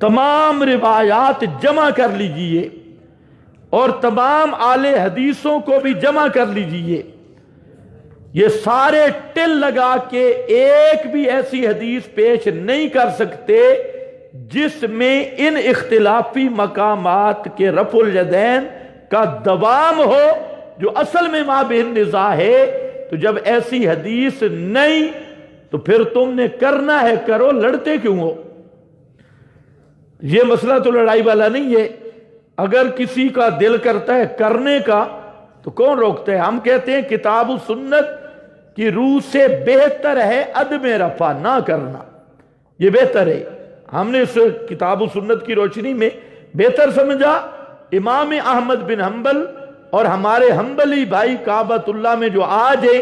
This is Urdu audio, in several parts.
تمام روایات جمع کر لیجئے اور تمام اہل حدیثوں کو بھی جمع کر لیجئے، یہ سارے ٹل لگا کے ایک بھی ایسی حدیث پیش نہیں کر سکتے جس میں ان اختلافی مقامات کے رفع الیدین کا دوام ہو جو اصل میں ما بین نزاع ہے۔ تو جب ایسی حدیث نہیں تو پھر تم نے کرنا ہے کرو، لڑتے کیوں ہو؟ یہ مسئلہ تو لڑائی والا نہیں ہے۔ اگر کسی کا دل کرتا ہے کرنے کا تو کون روکتا ہے؟ ہم کہتے ہیں کتاب و سنت کی روح سے بہتر ہے عدم رفع نہ کرنا، یہ بہتر ہے۔ ہم نے اس کتاب و سنت کی روشنی میں بہتر سمجھا امام احمد بن حنبل اور ہمارے حنبلی بھائی کعبۃ اللہ میں جو آج ہے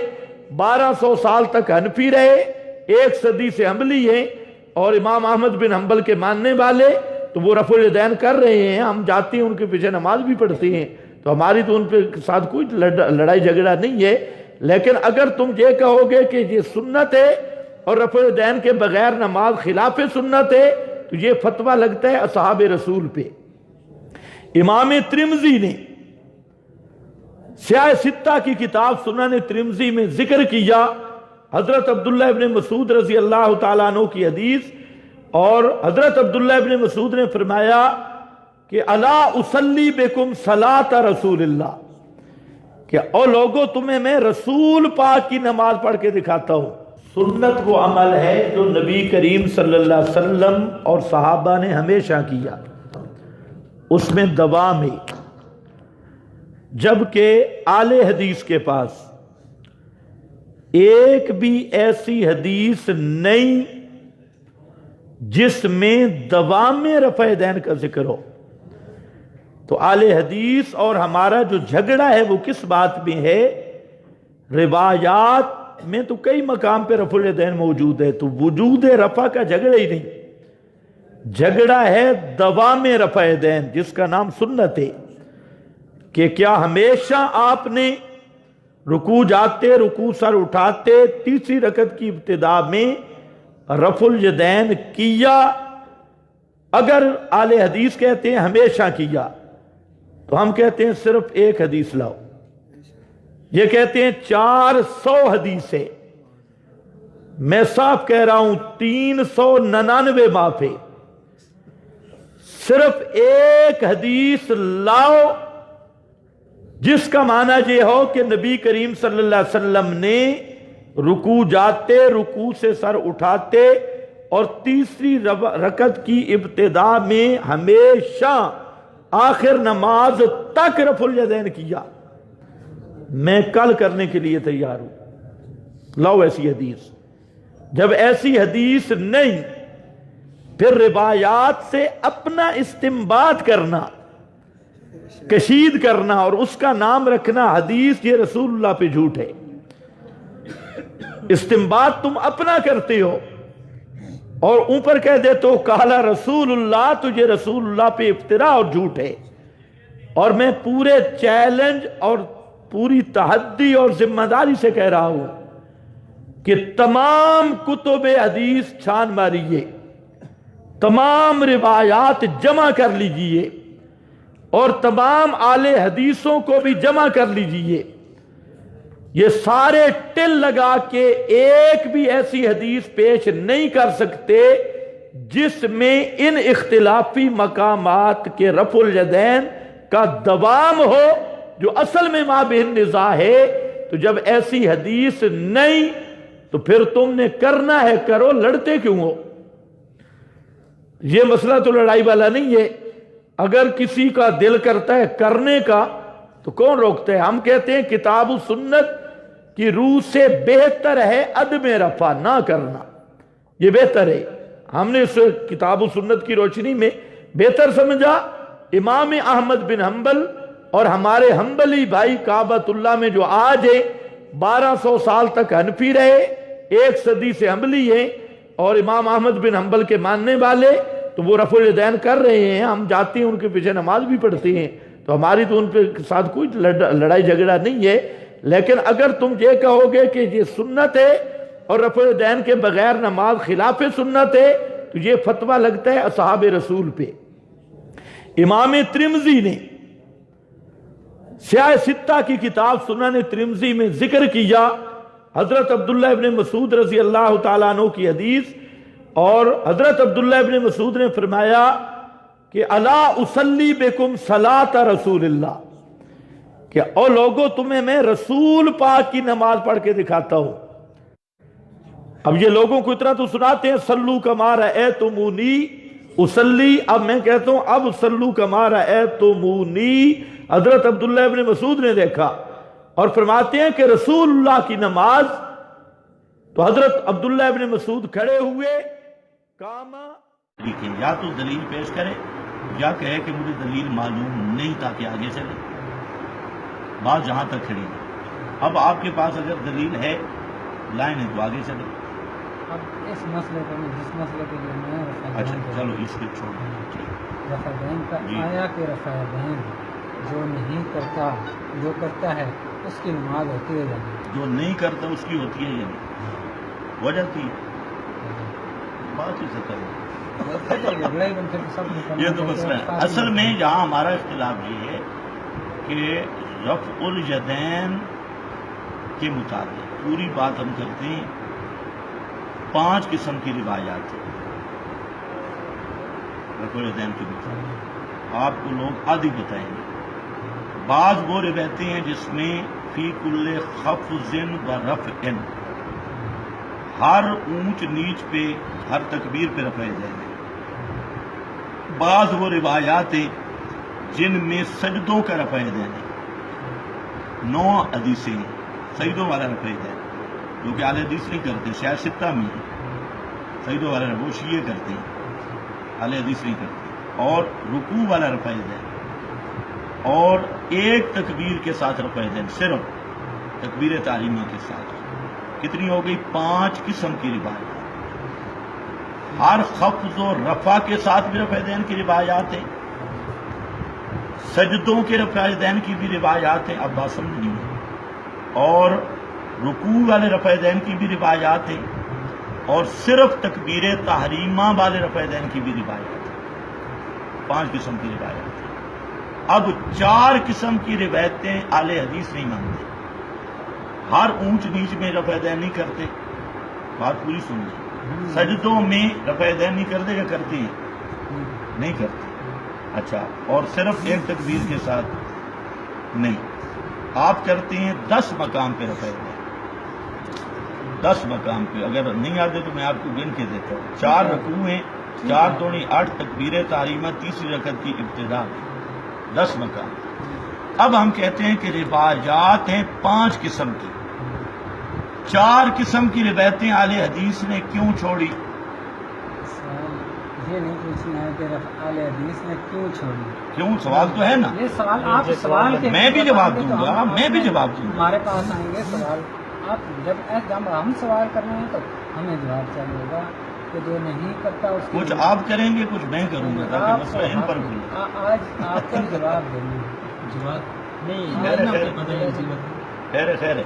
1200 سال تک حنفی رہے، 1 صدی سے حنبلی ہیں، اور امام احمد بن حنبل کے ماننے والے تو وہ رفع الیدین کر رہے ہیں، ہم جاتے ہیں ان کے پیچھے نماز بھی پڑھتے ہیں، تو ہماری تو ان کے ساتھ کوئی لڑائی جھگڑا نہیں ہے۔ لیکن اگر تم یہ کہو گے کہ یہ سنت ہے اور رفع الیدین کے بغیر نماز خلاف سنت ہے تو یہ فتویٰ لگتا ہے اصحاب رسول پہ۔ امام ترمذی نے سیاہ ستہ کی کتاب سنن ترمذی میں ذکر کیا حضرت عبداللہ ابن مسعود رضی اللہ تعالیٰ عنہ کی حدیث، اور حضرت عبداللہ ابن مسعود نے فرمایا کہ الا اصلی بکم صلاۃ رسول اللہ، کہ او لوگوں تمہیں میں رسول پاک کی نماز پڑھ کے دکھاتا ہوں۔ سنت وہ عمل ہے جو نبی کریم صلی اللہ علیہ وسلم اور صحابہ نے ہمیشہ کیا، اس میں دوام ہے، جبکہ اہل حدیث کے پاس ایک بھی ایسی حدیث نہیں جس میں دوام رفع دین کا ذکر ہو۔ تو اہل حدیث اور ہمارا جو جھگڑا ہے وہ کس بات میں ہے؟ روایات میں تو کئی مقام پہ رفع الیدین موجود ہے، تو وجود رفع کا جھگڑا ہی نہیں، جھگڑا ہے دوام رفع دین جس کا نام سنت ہے، کہ کیا ہمیشہ آپ نے رکوع جاتے رکوع سر اٹھاتے تیسری رکعت کی ابتدا میں رفع الیدین کیا؟ اگر اہل حدیث کہتے ہیں ہمیشہ کیا تو ہم کہتے ہیں صرف ایک حدیث لاؤ، یہ کہتے ہیں 400 حدیث ہے، میں صاف کہہ رہا ہوں 399 معاف ہے، صرف ایک حدیث لاؤ جس کا معنی یہ ہو کہ نبی کریم صلی اللہ علیہ وسلم نے رکوع جاتے رکوع سے سر اٹھاتے اور تیسری رکعت کی ابتدا میں ہمیشہ آخر نماز تک رفع الیدین کیا۔ میں کل کرنے کے لیے تیار ہوں، لاؤ ایسی حدیث۔ جب ایسی حدیث نہیں پھر روایات سے اپنا استنباط کرنا، کشید کرنا اور اس کا نام رکھنا حدیث، یہ رسول اللہ پہ جھوٹ ہے۔ استنباط تم اپنا کرتے ہو اور اوپر کہہ دیتے ہو قال رسول اللہ، تو یہ رسول اللہ پہ افتراء اور جھوٹ ہے۔ اور میں پورے چیلنج اور پوری تحدی اور ذمہ داری سے کہہ رہا ہوں کہ تمام کتب حدیث چھان ماریے، تمام روایات جمع کر لیجئے اور تمام اہل حدیثوں کو بھی جمع کر لیجئے، یہ سارے ٹل لگا کے ایک بھی ایسی حدیث پیش نہیں کر سکتے جس میں ان اختلافی مقامات کے رفع الیدین کا دوام ہو جو اصل میں ما بین نزاع ہے۔ تو جب ایسی حدیث نہیں تو پھر تم نے کرنا ہے کرو، لڑتے کیوں ہو؟ یہ مسئلہ تو لڑائی والا نہیں ہے۔ اگر کسی کا دل کرتا ہے کرنے کا تو کون روکتا ہے؟ ہم کہتے ہیں کتاب و سنت کی روح سے بہتر ہے عدم رفع نہ کرنا، یہ بہتر ہے۔ ہم نے اس کتاب و سنت کی روشنی میں بہتر سمجھا امام احمد بن حنبل اور ہمارے حنبلی بھائی کعبۃ اللہ میں جو آج ہے 1200 سال تک حنفی رہے، 1 صدی سے حنبلی ہیں، اور امام احمد بن حنبل کے ماننے والے تو وہ رفع الیدین کر رہے ہیں، ہم جاتے ہیں ان کے پیچھے نماز بھی پڑھتے ہیں، تو ہماری تو ان کے ساتھ کوئی لڑائی جھگڑا نہیں ہے۔ لیکن اگر تم یہ کہو گے کہ یہ سنت ہے اور رفع الیدین کے بغیر نماز خلاف سنت ہے تو یہ فتویٰ لگتا ہے اصحاب رسول پہ۔ امام ترمذی نے سیاہ ستہ کی کتاب سنن ترمذی میں ذکر کیا حضرت عبداللہ ابن مسعود رضی اللہ تعالیٰ عنہ کی حدیث، اور حضرت عبداللہ ابن مسعود نے فرمایا کہ الا اصلی بکم صلاۃ رسول اللہ، کہ او لوگوں تمہیں میں رسول پاک کی نماز پڑھ کے دکھاتا ہوں۔ اب یہ لوگوں کو اتنا تو سناتے ہیں صلو کما رأیتمونی اصلی، اب میں کہتا ہوں اب صلو کما رأیتمونی حضرت عبداللہ ابن مسعود نے دیکھا، اور فرماتے ہیں کہ رسول اللہ کی نماز، تو حضرت عبداللہ ابن مسعود کھڑے ہوئے، کاما یا تو دلیل پیش کرے یا کہے کہ مجھے دلیل معلوم نہیں تاکہ آگے چلے، بات جہاں تک کھڑی ہے۔ اب آپ کے پاس اگر دلیل ہے لائن ہے تو آگے چلے۔ اب اس مسئلے کو جس مسئلے کے لیے میں اچھا چلو اس کو چھوڑ رفع دین کا جی۔ آیا کہ رفع دین جو نہیں کرتا، جو کرتا ہے اس کی نماز ہوتی ہے یا نہیں؟ جو نہیں کرتا اس کی ہوتی ہے یا نہیں، وجہ کی بات ہی سے یہ تو مسئلہ ہے۔ اصل میں یہاں ہمارا اختلاف یہ ہے کہ رفع الیدین کے مطابق پوری بات ہم کرتے ہیں 5 قسم کی روایات ہیں رفع الیدین کے مطابق، آپ کو لوگ آدھی بتائیں گے۔ بعض وہ روایتیں ہیں جس میں فی کل خفض و رفع، ہر اونچ نیچ پہ ہر تکبیر پہ رفع الیدین ہے۔ بعض وہ روایات ہیں جن میں سجدوں کا رفع الیدین ہے، 9 حدیثیں ہیں سجدوں والا رفع الیدین، جو کہ اہل حدیث نہیں کرتے، سیاہ ستہ میں ہے سجدوں والا، وہ شیعہ کرتے ہیں، اہل حدیث نہیں کرتے، اور رکوع والا رفع الیدین، اور ایک تکبیر کے ساتھ رفع الیدین، صرف تکبیر تحریمہ کے ساتھ۔ کتنی ہو گئی؟ 5 قسم کی روایات۔ ہر خفض و رفع کے ساتھ بھی رفع الیدین کی روایات ہیں، سجدوں کے رفع الیدین کی بھی روایات ہیں، اب بات سمجھ نہیں ہے، اور رکوع والے رفع الیدین کی بھی روایات ہیں، اور صرف تکبیر تحریمہ والے رفع الیدین کی بھی روایات ہیں۔ 5 قسم کی روایات ہیں۔ اب 4 قسم کی روایتیں اہل حدیث نہیں مانتے، ہر اونچ نیچ میں رفع الیدین نہیں کرتے، بات پوری سنیے، سجدوں میں رفع الیدین نہیں کرتے کہ کرتے ہیں؟ نہیں کرتے، اچھا، اور صرف ایک تکبیر کے ساتھ نہیں، آپ کرتے ہیں 10 مقام پہ رفع الیدین، 10 مقام پہ، اگر نہیں آتے تو میں آپ کو گن کے دیتا ہوں۔ 4 رکوع ہیں، 4 دوڑی 8 تکبیر تحریمہ، تیسری رکعت کی ابتدا، 10 مقام۔ اب ہم کہتے ہیں کہ روایات ہیں 5 قسم کی، 4 قسم کی روایتیں اہل حدیث نے کیوں چھوڑی؟ یہ نہیں پوچھنا ہے کہ اہل حدیث نے کیوں چھوڑی، کیوں؟ سوال تو ہے نا، یہ سوال آپ سوال کے میں بھی جواب دوں گا، میں بھی جواب دوں گا۔ ہمارے پاس آئیں گے سوال، آپ جب ہم سوال کر رہے ہیں تو ہمیں جواب چاہیے ہوگا کہ جو نہیں کرتا اس کی کچھ آپ کریں گے، کچھ میں کروں گا، تاکہ مسئلہ ان پر کھلے۔ آج آپ کو جواب دیں گے، جواب نہیں، خیر ہے، خیر ہے،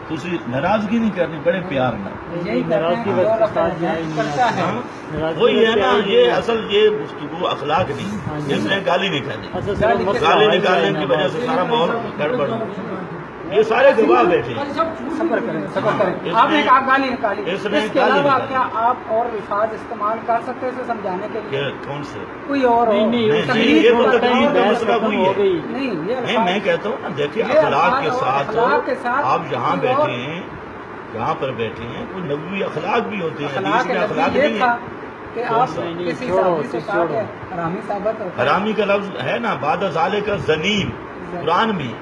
تسی ناراضگی نہیں کرنی، بڑے پیار نہ، یہی کرتا ہے، وہی ہے نا، یہ اصل یہ گفتگو اخلاق نہیں، اس نے گالی نہیں کرنی، گالی نکالنے کی وجہ سے سارا ماحول گڑبڑ ہو، یہ سارے گواہ بیٹھے ہیں۔ صبر کریں، آپ نے کہا گالی نکالی، اس کے علاوہ کیا آپ اور الفاظ استعمال کر سکتے اسے سمجھانے کے لیے؟ کون سے؟ کوئی اور یہ تو تقریر کا مسئلہ وہی ہے۔ نہیں، میں کہتا ہوں نا، دیکھیے اخلاق کے ساتھ آپ جہاں بیٹھے ہیں، جہاں پر بیٹھے ہیں، کوئی نبوی اخلاق بھی ہوتے ہیں، حدیث میں اخلاق نہیں ہے کہ آپ کسی صحابی سے کہا کہ حرامی ثابت ہوتا ہے، حرامی کا لفظ ہے نا، بعد ذالک زنیم، قرآن میں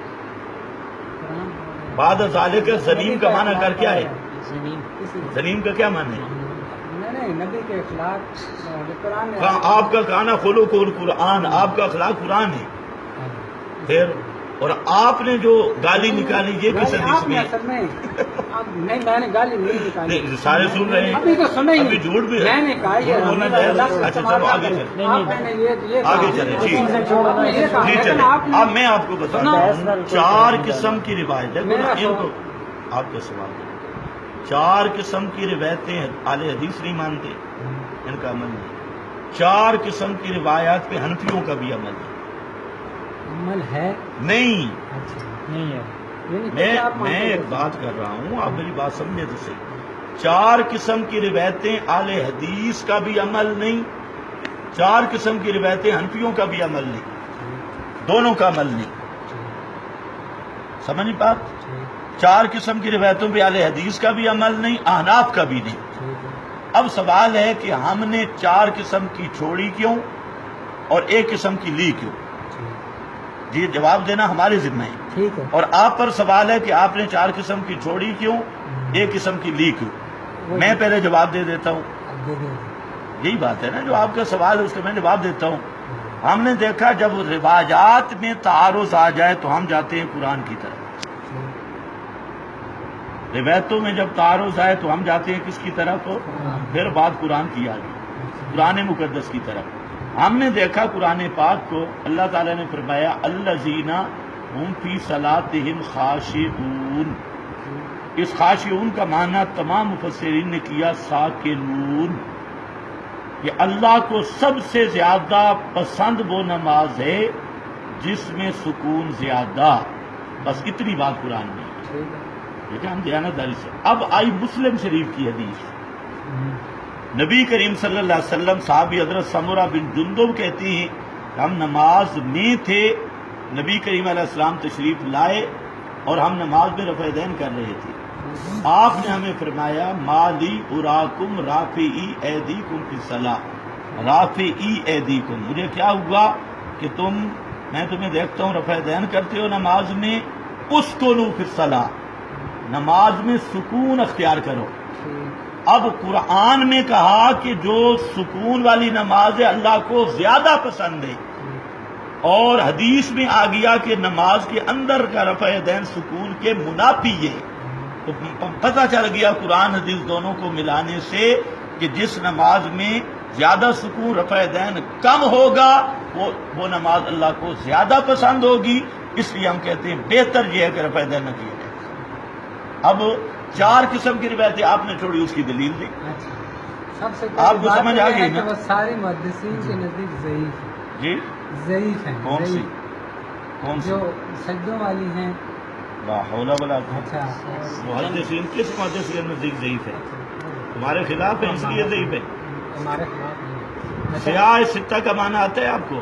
بعد ذالک زنیم کا معنی کر کیا ہے؟ زنیم کا کیا معنی ہے؟ نہیں، نبی کے اخلاق قرآن میں آپ کا کہنا خلق القرآن، آپ کا اخلاق قرآن ہے، پھر اور آپ نے جو گالی نکالی یہ کس حدیث میں؟ نہیں، میں نے گالی نہیں نکالی، سارے سن رہے ہیں، ابھی تو سنے ابھی جھوٹ بھی میں نے کہا یہ بولنا جائز۔ اچھا چلو آگے چلیں، آگے چلیں، ٹھیک چلیں۔ اب میں آپ کو بتا دوں 4 قسم کی روایت ہے، ان کو آپ کا سوال ہے، 4 قسم کی روایتیں اہل حدیث نہیں مانتے، ان کا عمل نہیں. 4 قسم کی روایات پہ حنفیوں کا بھی عمل ہے. عمل ہے نہیں. اچھا نہیں ہے. میں ایک بات کر رہا ہوں، آپ میری بات سمجھے تو صحیح. 4 قسم کی روایتیں اہل حدیث کا بھی عمل نہیں، 4 قسم کی روایتیں حنفیوں کا بھی عمل نہیں، دونوں کا عمل نہیں. سمجھ بات؟ 4 قسم کی روایتوں پہ اہل حدیث کا بھی عمل نہیں، احناف کا بھی نہیں. اب سوال ہے کہ ہم نے 4 قسم کی چھوڑی کیوں اور 1 قسم کی لی کیوں؟ جی جواب دینا ہمارے ذمہ ہے. ٹھیک ہے. اور آپ پر سوال ہے کہ آپ نے 4 قسم کی چھوڑی کیوں، 1 قسم کی لی کیوں؟ میں پہلے جواب دے دیتا ہوں. یہی بات ہے نا، جو آپ کا سوال ہے اس کا میں جواب دیتا ہوں. ہم نے دیکھا جب روایات میں تعارض آ جائے تو ہم جاتے ہیں قرآن کی طرف. روایتوں میں جب تعارض آئے تو ہم جاتے ہیں کس کی طرف؟ پھر بات قرآن کی آ گئی، قرآن مقدس کی طرف. ہم نے دیکھا قرآن پاک کو اللہ تعالیٰ نے فرمایا الذین ہم فی صلاتہم خاشعون. اس خاشعون کا معنی تمام مفسرین نے کیا ساکنون، کہ اللہ کو سب سے زیادہ پسند وہ نماز ہے جس میں سکون زیادہ. بس اتنی بات قرآن میں. ٹھیک ہے، ہم دیانتداری سے. اب آئی مسلم شریف کی حدیث. نبی کریم صلی اللہ علیہ وسلم صحابی حضرت سمرہ بن جندب کہتی ہیں ہم نماز میں تھے، نبی کریم علیہ السلام تشریف لائے اور ہم نماز میں رفع دین کر رہے تھے. آپ نے ہمیں فرمایا ما لی اراکم رافعی ایدیکم فی الصلاۃ رافعی ایدیکم، مجھے کیا ہوا کہ میں تمہیں دیکھتا ہوں رفع دین کرتے ہو نماز میں. اسکنوا فی الصلاۃ، نماز میں سکون اختیار کرو. اب قرآن میں کہا کہ جو سکون والی نماز ہے اللہ کو زیادہ پسند ہے، اور حدیث میں آ گیا کہ نماز کے اندر کا رفع دین سکون کے منافی ہے. تو پتہ چل گیا قرآن حدیث دونوں کو ملانے سے کہ جس نماز میں زیادہ سکون رفع دین کم ہوگا وہ نماز اللہ کو زیادہ پسند ہوگی. اس لیے ہم کہتے ہیں بہتر یہ ہے کہ رفع دین نہ کیا جائے. اب 4 قسم کی روایتیں آپ نے چھوڑی، اس کی دلیل دی. سب سے آپ کو سمجھ آ گئی نا؟ وہ سارے محدثین کے نزدیک ضعیف ہیں. جی ضعیف ہیں. کون سی؟ جو سجدوں والی ہیں. لا حول ولا قوت. اچھا محدثین کس محدثین نزدیک ضعیف ہے؟ تمہارے خلاف ہے اس لیے ضعیف ہے. ہمارے خلاف نہیں. سیاہ ستہ کا معنی آتا ہے آپ کو؟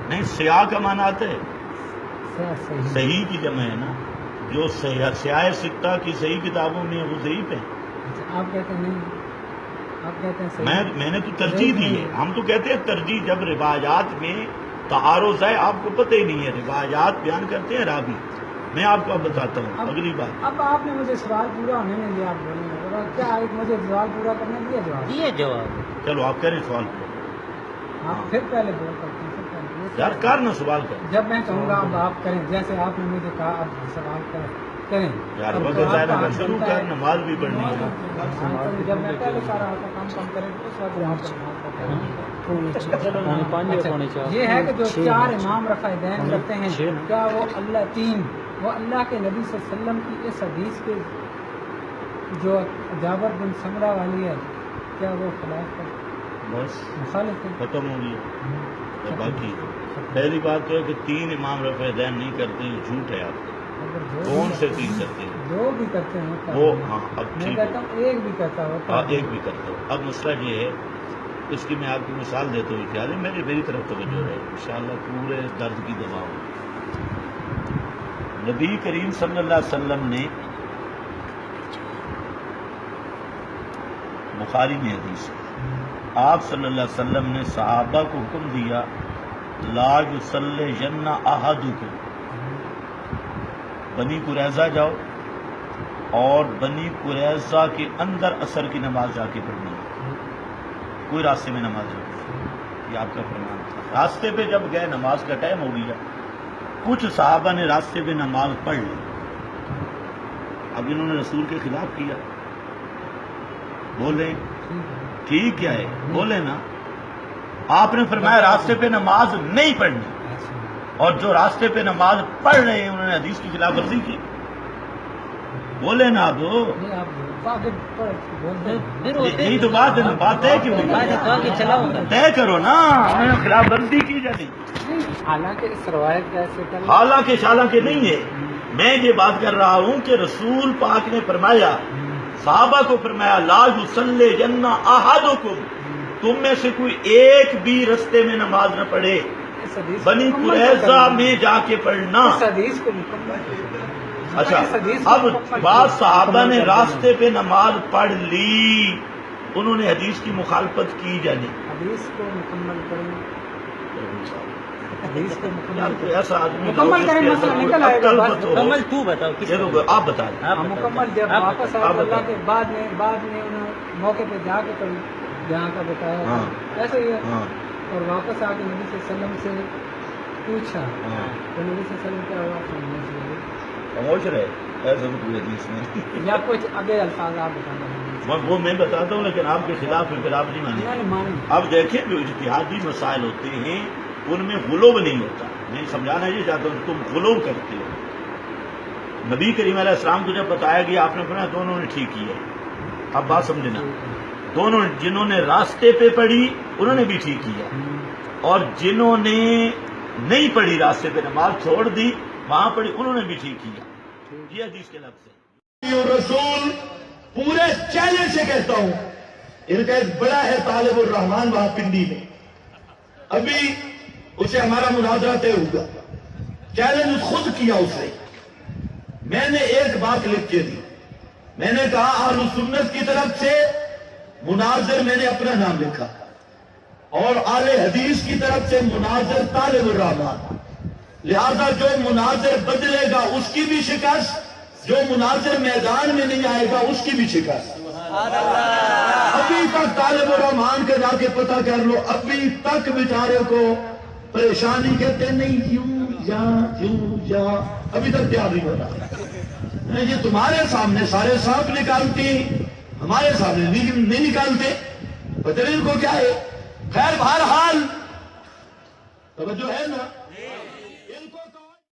نہیں، سیاہ کا معنی آتا ہے؟ صحیح کی جمع ہے نا. جو سیاہ ستہ کی صحیح کتابوں میں وہ ضعیف ہے. آپ کہتے ہیں نہیں، آپ کہتے ہیں صحیح. میں نے تو ترجیح دی ہے. ہم تو کہتے ہیں ترجیح جب روایات میں تعارض ہے. آپ کو پتہ ہی نہیں ہے، روایات بیان کرتے ہیں راوی. میں آپ کو اب بتاتا ہوں اگلی بات. اب آپ نے مجھے سوال پورا ہونے نہیں دیا. آپ بولیں کیا مجھے سوال پورا کرنے دیا جواب. چلو آپ کریں سوال پورا. آپ پھر پہلے بول کرتے ہیں. یار کر نا سوال کر. جب میں کہوں گا اب آپ کریں، جیسے آپ نے مجھے کہا اب سوال کریں. یار وقت ظاہر ہے شروع کر، نماز بھی پڑھنی ہے. جب میں پہلے کہہ رہا تھا کام کریں تو اس وقت یہ ہے کہ جو 4 امام رفع دین کرتے ہیں کیا وہ اللہ کے نبی صلی اللہ علیہ وسلم کی اس حدیث کے جو جابر بن سمرہ والی ہے کیا وہ خلاف کر بس مخالف ہے؟ ختم ہو گیا. باقی پہلی بات تو ہے کہ 3 امام رفع دین نہیں کرتے، یہ جھوٹ ہے. آپ کون سے 3 کرتے ہیں؟ 2 بھی کرتے ہیں وہ. ہاں اب میں ٹھیک کہتا ہوں 1 بھی کرتا ہوتا. ہاں 1 بھی کرتا ہوں. اب مسئلہ یہ ہے، اس کی میں آپ کو مثال دیتا ہوں. خیال ہے میری طرف توجہ ہے، انشاءاللہ پورے درد کی دوا ہو. نبی کریم صلی اللہ علیہ وسلم نے بخاری میں حدیث، آپ صلی اللہ علیہ وسلم نے صحابہ کو حکم دیا لا یصلیَّن احدکم، بنی قریظہ جاؤ اور بنی قریظہ کے اندر عصر کی نماز جا کے پڑھنی ہے. کوئی راستے میں نماز نہیں. یہ آپ کا فرمان تھا. راستے پہ جب گئے نماز کا ٹائم ہو گیا، کچھ صحابہ نے راستے پہ نماز پڑھ لی. اب انہوں نے رسول کے خلاف کیا. بولے ٹھیک کیا ہے؟ بولے نا. آپ نے فرمایا راستے پہ نماز نہیں پڑھنی، اور جو راستے پہ نماز پڑھ رہے ہیں انہوں نے حدیث کی خلاف ورزی کی. بولے نا آپ وہ نہیں آپ آگے بولتے یہی تو بات ہے نا، بات طے کیوں نہیں؟ طے کرو نا، خلاف ورزی کی جائے۔ حالانکہ اس روایت کا ایسے کل حالانکہ نہیں ہے، میں یہ بات کر رہا ہوں کہ رسول پاک نے فرمایا، صحابہ کو فرمایا لا یصلی جن احدکم، تم میں سے کوئی ایک بھی رستے میں نماز نہ پڑھے، اس حدیث بنی قریظہ میں جا کے پڑھنا۔ اس حدیث کو مکمل اچھا، اس حدیث کو اب مکمل بعض صحابہ نے مکمل کر راستے پہ نماز پڑھ لی، انہوں نے حدیث کی مخالفت کی جانی۔ حدیث کو مکمل کریں، حدیث کو یار مکمل کوئی ایسا آدمی مکمل کریں، مسئلہ نکل آئے گا۔ مکمل تو بتاؤ، آپ بتا دیں۔ مکمل جب واپس آئے تو اللہ کے بعد میں انہوں موقع پہ جا کے کل جہاں کا بتایا ہاں۔ ایسے ہی ہے، ہاں اور واپس آ کے نبی صلی اللہ علیہ وسلم سے پوچھا ہاں، تو نبی صلی اللہ علیہ وسلم کیا ہوا سمجھنے سے خاموش رہے، ایسا تو کوئی حدیث نہیں۔ یا کچھ آگے الفاظ آپ بتانا وہ میں بتاتا ہوں، لیکن آپ کے خلاف انقلاب نہیں مانے۔ مانیں اب دیکھیں جو اجتہادی مسائل ہوتے ہیں ان میں غلو نہیں ہوتا۔ میں سمجھانا یہ چاہتا ہوں، تم غلو کرتے ہو۔ نبی کریم علیہ السلام کو جب بتایا گیا، آپ نے فرمایا دونوں نے ٹھیک کیا۔ اب بات سمجھنا، دونوں جنہوں نے راستے پہ پڑھی انہوں نے بھی ٹھیک کیا، اور جنہوں نے نہیں پڑھی راستے پہ نماز چھوڑ دی وہاں پڑھی انہوں نے بھی ٹھیک کیا۔ یہ حدیث کے لفظ ہے۔ رسول پورے چیلنج سے کہتا ہوں، ان کا ایک بڑا ہے طالب الرحمان وہاں پنڈی میں، ابھی اسے ہمارا مناظرہ طے ہوگا، چیلنج خود کیا اسے۔ میں نے ایک بات لکھ کے دی، میں نے کہا اہل سنت کی طرف سے مناظر میں نے اپنا نام لکھا، اور اہل حدیث کی طرف سے مناظر طالب الرحمان، لہذا جو مناظر بدلے گا اس کی بھی شکست، جو مناظر میدان میں نہیں آئے گا اس کی بھی شکست۔ ابھی تک طالب الرحمان کے جا کے پتہ کر لو، ابھی تک بیچارے کو پریشانی کہتے نہیں، یوں جا ابھی تک تیار نہیں ہو رہا۔ یہ تمہارے سامنے سارے سانپ نکالتے، ہمارے سامنے نہیں نکالتے، پتہ نہیں ان کو کیا ہے۔ خیر بہرحال توجہ ہے نا۔